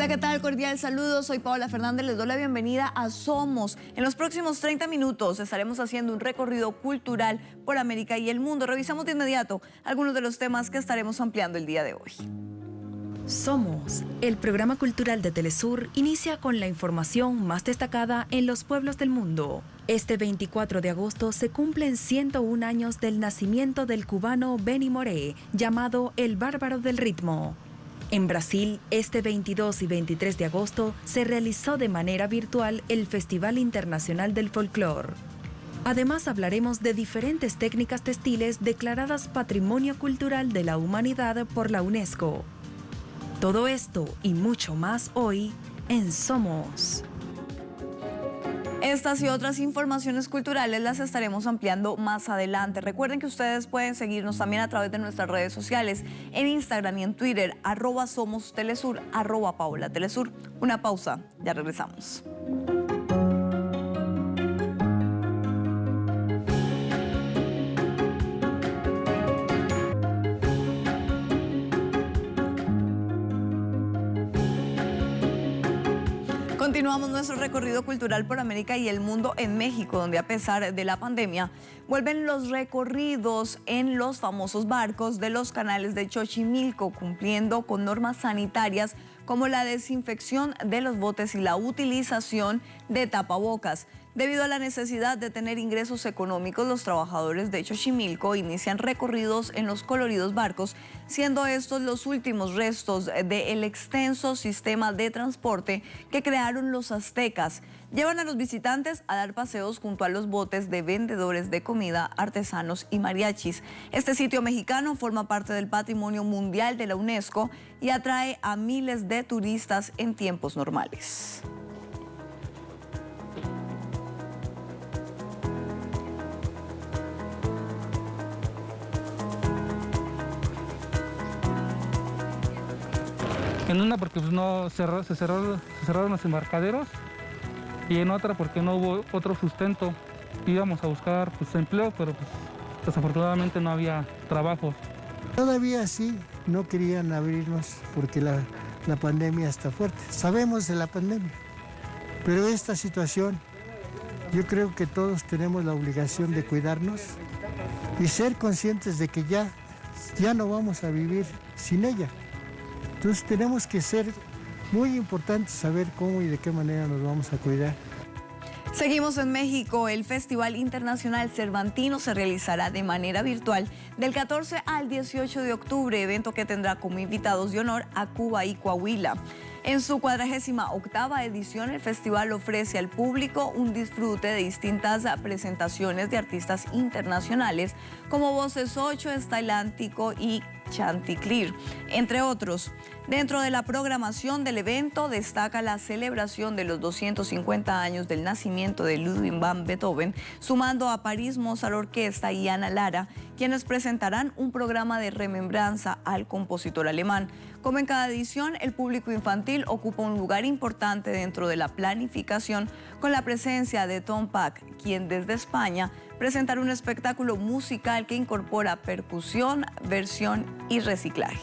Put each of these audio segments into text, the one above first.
Hola, ¿qué tal? Cordial saludo, soy Paola Fernández, les doy la bienvenida a Somos. En los próximos 30 minutos estaremos haciendo un recorrido cultural por América y el mundo. Revisamos de inmediato algunos de los temas que estaremos ampliando el día de hoy. Somos, el programa cultural de Telesur, inicia con la información más destacada en los pueblos del mundo. Este 24 de agosto se cumplen 101 años del nacimiento del cubano Benny Moré, llamado el Bárbaro del Ritmo. En Brasil, este 22 y 23 de agosto se realizó de manera virtual el Festival Internacional del Folclore. Además, hablaremos de diferentes técnicas textiles declaradas Patrimonio Cultural de la Humanidad por la UNESCO. Todo esto y mucho más hoy en Somos. Estas y otras informaciones culturales las estaremos ampliando más adelante. Recuerden que ustedes pueden seguirnos también a través de nuestras redes sociales, en Instagram y en Twitter, @SomosTelesur, @PaolaTelesur. Una pausa, ya regresamos. Continuamos nuestro recorrido cultural por América y el mundo en México, donde a pesar de la pandemia, vuelven los recorridos en los famosos barcos de los canales de Xochimilco, cumpliendo con normas sanitarias como la desinfección de los botes y la utilización de tapabocas. Debido a la necesidad de tener ingresos económicos, los trabajadores de Xochimilco inician recorridos en los coloridos barcos, siendo estos los últimos restos del extenso sistema de transporte que crearon los aztecas. Llevan a los visitantes a dar paseos junto a los botes de vendedores de comida, artesanos y mariachis. Este sitio mexicano forma parte del Patrimonio Mundial de la UNESCO y atrae a miles de turistas en tiempos normales. En una porque pues, no se cerraron los embarcaderos, y en otra porque no hubo otro sustento. Íbamos a buscar pues, empleo, pero pues, desafortunadamente no había trabajo. Todavía sí, no querían abrirnos porque la pandemia está fuerte. Sabemos de la pandemia, pero esta situación, yo creo que todos tenemos la obligación de cuidarnos y ser conscientes de que ya no vamos a vivir sin ella. Entonces tenemos que ser muy importantes, saber cómo y de qué manera nos vamos a cuidar. Seguimos en México. El Festival Internacional Cervantino se realizará de manera virtual del 14 al 18 de octubre, evento que tendrá como invitados de honor a Cuba y Coahuila. En su 48ª edición, el festival ofrece al público un disfrute de distintas presentaciones de artistas internacionales como Voces 8, Estailántico y Chanticleer, entre otros. Dentro de la programación del evento destaca la celebración de los 250 años del nacimiento de Ludwig van Beethoven, sumando a París Mozart Orquesta y Ana Lara, quienes presentarán un programa de remembranza al compositor alemán. Como en cada edición, el público infantil ocupa un lugar importante dentro de la planificación, con la presencia de Tom Pack, quien desde España presentará un espectáculo musical que incorpora percusión, versión y reciclaje.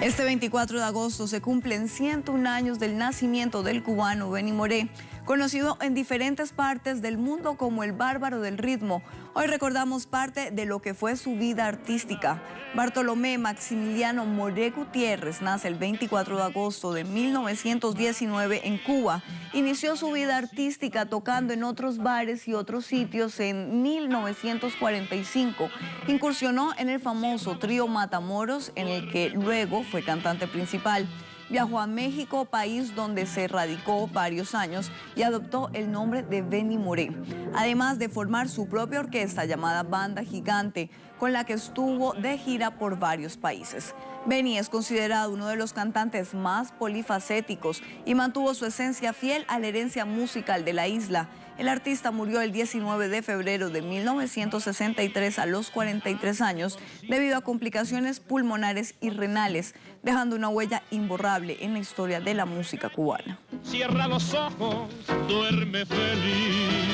Este 24 de agosto se cumplen 101 años del nacimiento del cubano Benny Moré, conocido en diferentes partes del mundo como el Bárbaro del Ritmo. Hoy recordamos parte de lo que fue su vida artística. Bartolomé Maximiliano Moré Gutiérrez nace el 24 de agosto de 1919 en Cuba. Inició su vida artística tocando en otros bares y otros sitios en 1945. Incursionó en el famoso trío Matamoros, en el que luego fue cantante principal. Viajó a México, país donde se radicó varios años, y adoptó el nombre de Benny Moré, además de formar su propia orquesta llamada Banda Gigante, con la que estuvo de gira por varios países. Benny es considerado uno de los cantantes más polifacéticos y mantuvo su esencia fiel a la herencia musical de la isla. El artista murió el 19 de febrero de 1963 a los 43 años debido a complicaciones pulmonares y renales, dejando una huella imborrable en la historia de la música cubana. Cierra los ojos, duerme feliz.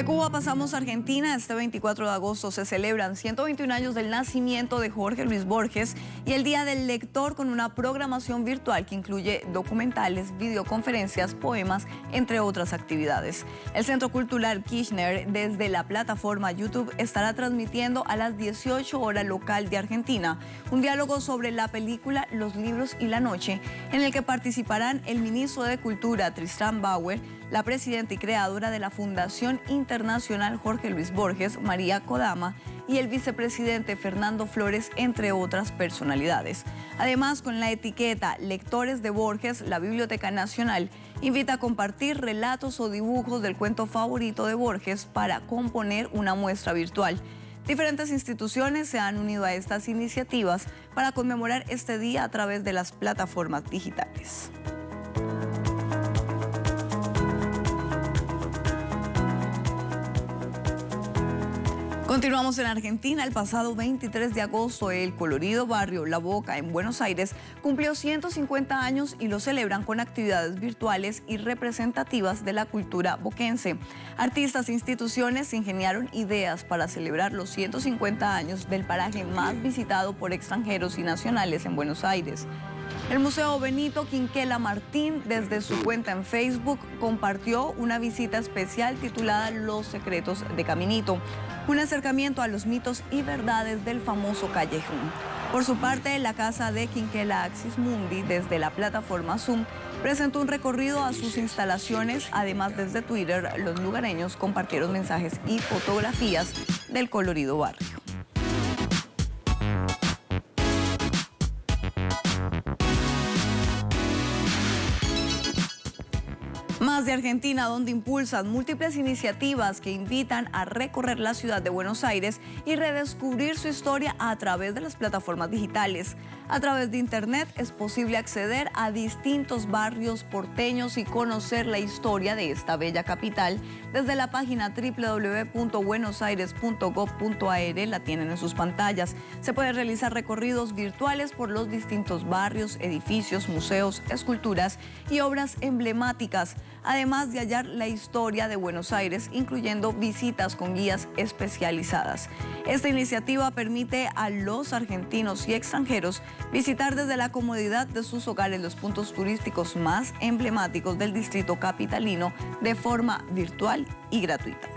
Cuba pasamos a Argentina. Este 24 de agosto se celebran 121 años del nacimiento de Jorge Luis Borges y el Día del Lector, con una programación virtual que incluye documentales, videoconferencias, poemas, entre otras actividades. El Centro Cultural Kirchner, desde la plataforma YouTube, estará transmitiendo a las 18 horas local de Argentina un diálogo sobre la película Los libros y la noche, en el que participarán el ministro de Cultura Tristán Bauer, la presidenta y creadora de la Fundación Internacional Jorge Luis Borges, María Kodama, y el vicepresidente Fernando Flores, entre otras personalidades. Además, con la etiqueta Lectores de Borges, la Biblioteca Nacional invita a compartir relatos o dibujos del cuento favorito de Borges para componer una muestra virtual. Diferentes instituciones se han unido a estas iniciativas para conmemorar este día a través de las plataformas digitales. Continuamos en Argentina. El pasado 23 de agosto, el colorido barrio La Boca en Buenos Aires cumplió 150 años y lo celebran con actividades virtuales y representativas de la cultura boquense. Artistas e instituciones ingeniaron ideas para celebrar los 150 años del paraje más visitado por extranjeros y nacionales en Buenos Aires. El Museo Benito Quinquela Martín, desde su cuenta en Facebook, compartió una visita especial titulada Los secretos de Caminito, un acercamiento a los mitos y verdades del famoso callejón. Por su parte, la Casa de Quinquela Axis Mundi, desde la plataforma Zoom, presentó un recorrido a sus instalaciones. Además, desde Twitter, los lugareños compartieron mensajes y fotografías del colorido barrio. Más de Argentina, donde impulsan múltiples iniciativas que invitan a recorrer la ciudad de Buenos Aires y redescubrir su historia a través de las plataformas digitales. A través de Internet es posible acceder a distintos barrios porteños y conocer la historia de esta bella capital desde la página www.buenosaires.gov.ar. La tienen en sus pantallas. Se pueden realizar recorridos virtuales por los distintos barrios, edificios, museos, esculturas y obras emblemáticas, además de hallar la historia de Buenos Aires, incluyendo visitas con guías especializadas. Esta iniciativa permite a los argentinos y extranjeros visitar desde la comodidad de sus hogares los puntos turísticos más emblemáticos del distrito capitalino de forma virtual y gratuita.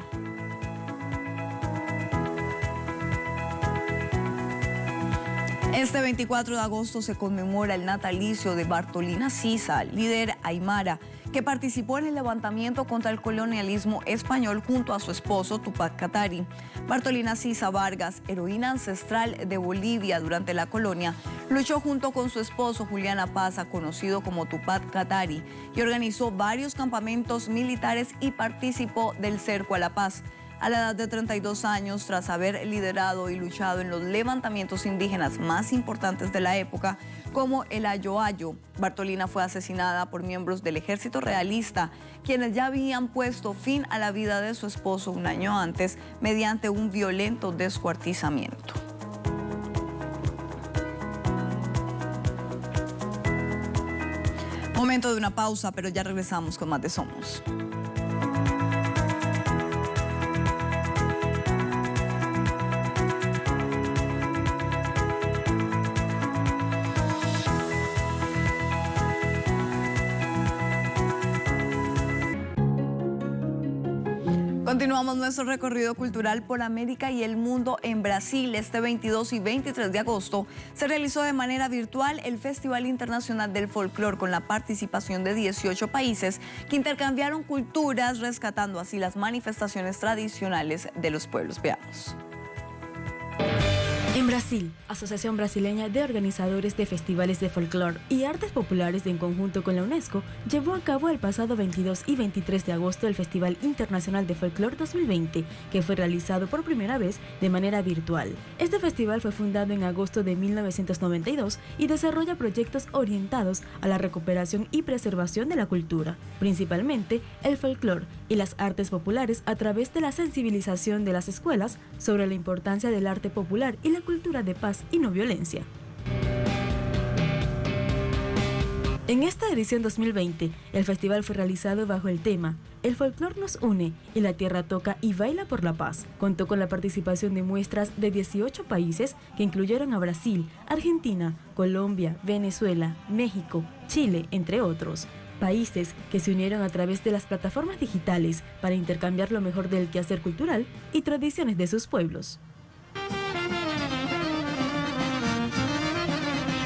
Este 24 de agosto se conmemora el natalicio de Bartolina Sisa, líder aymara, que participó en el levantamiento contra el colonialismo español junto a su esposo Tupac Katari. Bartolina Sisa Vargas, heroína ancestral de Bolivia durante la colonia, luchó junto con su esposo Julián Apaza, conocido como Tupac Katari, y organizó varios campamentos militares y participó del Cerco a la Paz. A la edad de 32 años, tras haber liderado y luchado en los levantamientos indígenas más importantes de la época, como el Ayo Ayo, Bartolina fue asesinada por miembros del ejército realista, quienes ya habían puesto fin a la vida de su esposo un año antes mediante un violento descuartizamiento. Momento de una pausa, pero ya regresamos con más de Somos. Continuamos nuestro recorrido cultural por América y el mundo en Brasil. Este 22 y 23 de agosto se realizó de manera virtual el Festival Internacional del Folclor, con la participación de 18 países que intercambiaron culturas, rescatando así las manifestaciones tradicionales de los pueblos. Veamos. En Brasil, Asociación Brasileña de Organizadores de Festivales de Folclor y Artes Populares, en conjunto con la UNESCO, llevó a cabo el pasado 22 y 23 de agosto el Festival Internacional de Folclor 2020, que fue realizado por primera vez de manera virtual. Este festival fue fundado en agosto de 1992 y desarrolla proyectos orientados a la recuperación y preservación de la cultura, principalmente el folclor y las artes populares, a través de la sensibilización de las escuelas sobre la importancia del arte popular y la cultura de paz y no violencia. En esta edición 2020, el festival fue realizado bajo el tema El folclor nos une y la tierra toca y baila por la paz. Contó con la participación de muestras de 18 países que incluyeron a Brasil, Argentina, Colombia, Venezuela, México, Chile, entre otros. Países que se unieron a través de las plataformas digitales para intercambiar lo mejor del quehacer cultural y tradiciones de sus pueblos.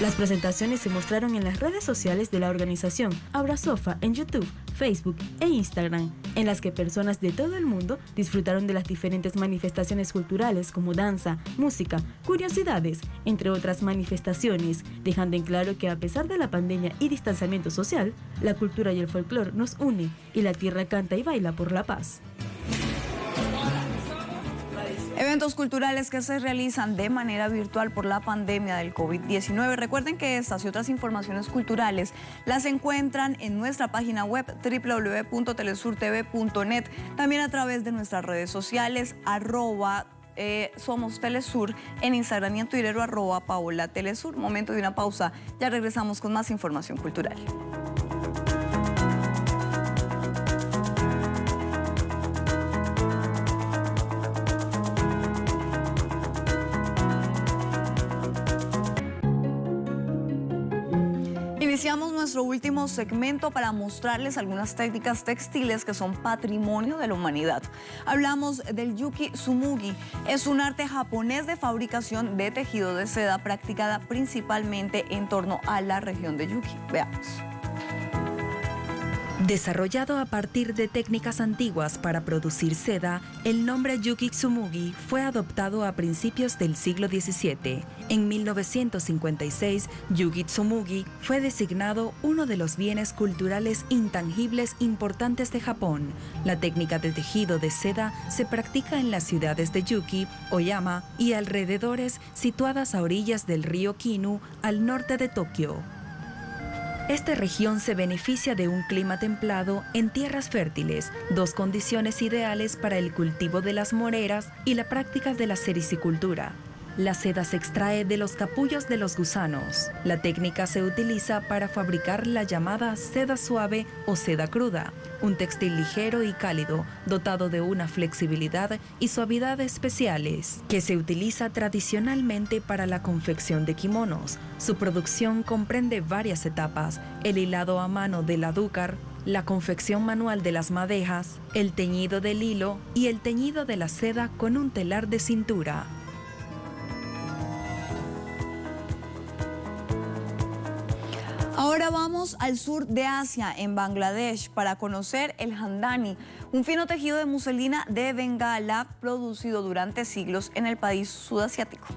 Las presentaciones se mostraron en las redes sociales de la organización Abrasofa en YouTube, Facebook e Instagram, en las que personas de todo el mundo disfrutaron de las diferentes manifestaciones culturales como danza, música, curiosidades, entre otras manifestaciones, dejando en claro que a pesar de la pandemia y distanciamiento social, la cultura y el folclor nos une y la tierra canta y baila por la paz. Eventos culturales que se realizan de manera virtual por la pandemia del COVID-19. Recuerden que estas y otras informaciones culturales las encuentran en nuestra página web www.telesurtv.net, también a través de nuestras redes sociales @Somos Telesur en Instagram y en Twitter o @PaolaTelesur. Momento de una pausa, ya regresamos con más información cultural. Iniciamos nuestro último segmento para mostrarles algunas técnicas textiles que son patrimonio de la humanidad. Hablamos del yuki tsumugi. Es un arte japonés de fabricación de tejido de seda practicada principalmente en torno a la región de Yuki. Veamos. Desarrollado a partir de técnicas antiguas para producir seda, el nombre yuki tsumugi fue adoptado a principios del siglo XVII. En 1956, yuki tsumugi fue designado uno de los bienes culturales intangibles importantes de Japón. La técnica de tejido de seda se practica en las ciudades de Yuki, Oyama y alrededores situadas a orillas del río Kinu, al norte de Tokio. Esta región se beneficia de un clima templado en tierras fértiles, dos condiciones ideales para el cultivo de las moreras y la práctica de la sericicultura. La seda se extrae de los capullos de los gusanos. La técnica se utiliza para fabricar la llamada seda suave o seda cruda, un textil ligero y cálido, dotado de una flexibilidad y suavidad especiales, que se utiliza tradicionalmente para la confección de kimonos. Su producción comprende varias etapas: el hilado a mano del adúcar, la confección manual de las madejas, el teñido del hilo y el teñido de la seda con un telar de cintura. Ahora vamos al sur de Asia, en Bangladesh, para conocer el Jamdani, un fino tejido de muselina de Bengala producido durante siglos en el país sudasiático.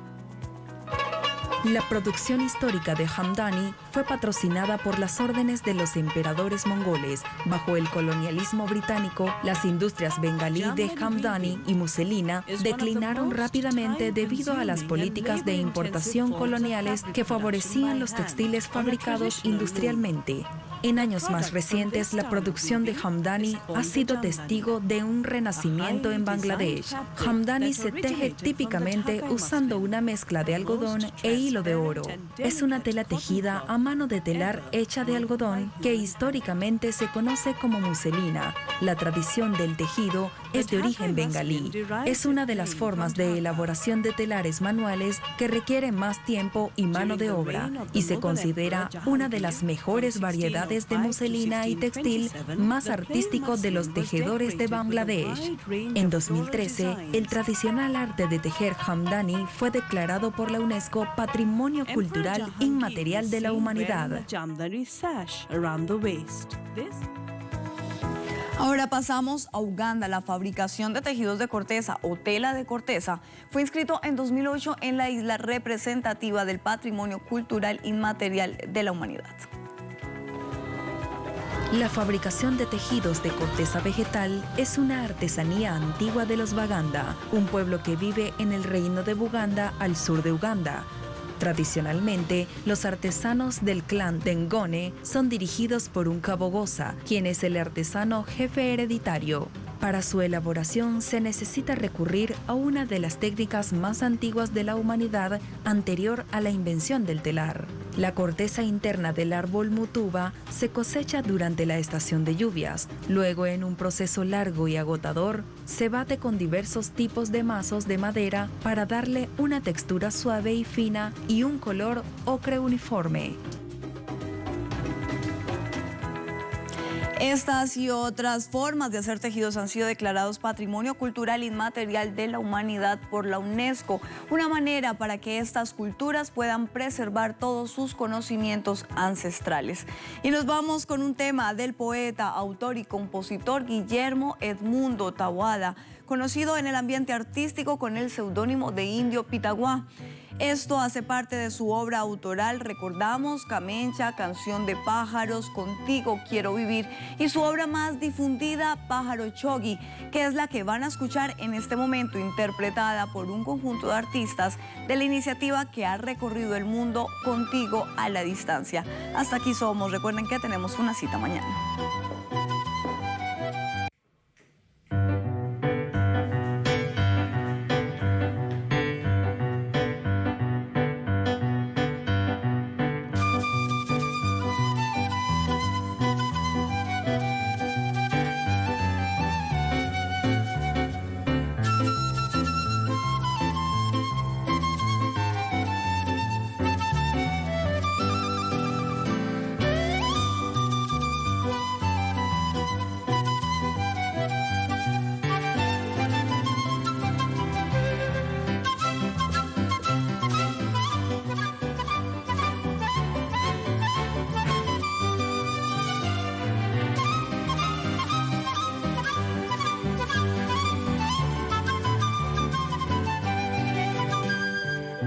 La producción histórica de Jamdani fue patrocinada por las órdenes de los emperadores mongoles. Bajo el colonialismo británico, las industrias bengalí de Jamdani y muselina declinaron rápidamente debido a las políticas de importación coloniales que favorecían los textiles fabricados industrialmente. En años más recientes, la producción de Jamdani ha sido testigo de un renacimiento en Bangladesh. Jamdani se teje típicamente usando una mezcla de algodón e hilo de oro. Es una tela tejida a mano de telar hecha de algodón que históricamente se conoce como muselina. La tradición del tejido es de origen bengalí. Es una de las formas de elaboración de telares manuales que requiere más tiempo y mano de obra y se considera una de las mejores variedades de muselina y textil más artístico de los tejedores de Bangladesh. En 2013, el tradicional arte de tejer Jamdani fue declarado por la UNESCO Patrimonio Cultural Inmaterial de la Humanidad. Ahora pasamos a Uganda. La fabricación de tejidos de corteza o tela de corteza fue inscrito en 2008 en la isla representativa del Patrimonio Cultural Inmaterial de la Humanidad. La fabricación de tejidos de corteza vegetal es una artesanía antigua de los Baganda, un pueblo que vive en el reino de Buganda al sur de Uganda. Tradicionalmente, los artesanos del clan Dengone son dirigidos por un Kabogosa, quien es el artesano jefe hereditario. Para su elaboración se necesita recurrir a una de las técnicas más antiguas de la humanidad anterior a la invención del telar. La corteza interna del árbol mutuba se cosecha durante la estación de lluvias. Luego, en un proceso largo y agotador, se bate con diversos tipos de mazos de madera para darle una textura suave y fina y un color ocre uniforme. Estas y otras formas de hacer tejidos han sido declarados Patrimonio Cultural Inmaterial de la Humanidad por la UNESCO, una manera para que estas culturas puedan preservar todos sus conocimientos ancestrales. Y nos vamos con un tema del poeta, autor y compositor Guillermo Edmundo Taboada, conocido en el ambiente artístico con el seudónimo de Indio Pitaguá. Esto hace parte de su obra autoral Recordamos, Camencha, Canción de Pájaros, Contigo Quiero Vivir, y su obra más difundida, Pájaro Chogui, que es la que van a escuchar en este momento, interpretada por un conjunto de artistas de la iniciativa que ha recorrido el mundo Contigo a la Distancia. Hasta aquí somos. Recuerden que tenemos una cita mañana.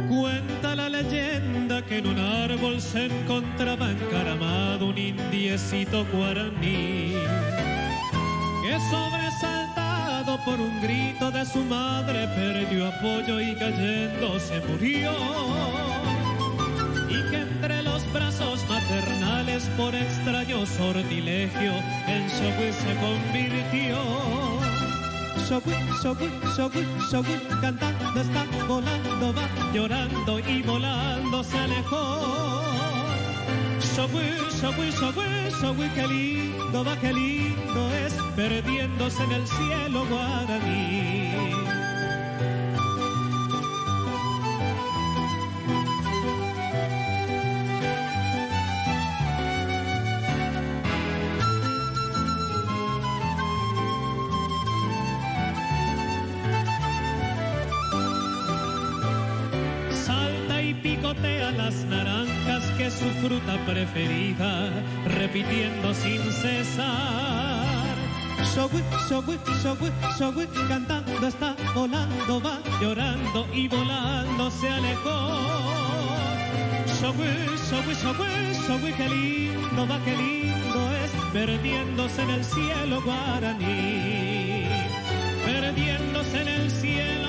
Cuenta la leyenda que en un árbol se encontraba encaramado un indiecito guaraní, que sobresaltado por un grito de su madre perdió apoyo y cayendo se murió, y que entre los brazos maternales por extraño sortilegio en Shogui se convirtió. Shogui, Shogui, Shogui, Shogui, cantando está volando, va llorando y volando se alejó. Shogui, Shogui, Shogui, Shogui, qué lindo va, qué lindo es, perdiéndose en el cielo guaraní. Picotea las naranjas que es su fruta preferida, repitiendo sin cesar. Shogui, Shogui, Shogui, Shogui, cantando está volando, va llorando y volando se alejó. Shogui, Shogui, Shogui, Shogui, qué lindo va, qué lindo es, perdiéndose en el cielo guaraní, perdiéndose en el cielo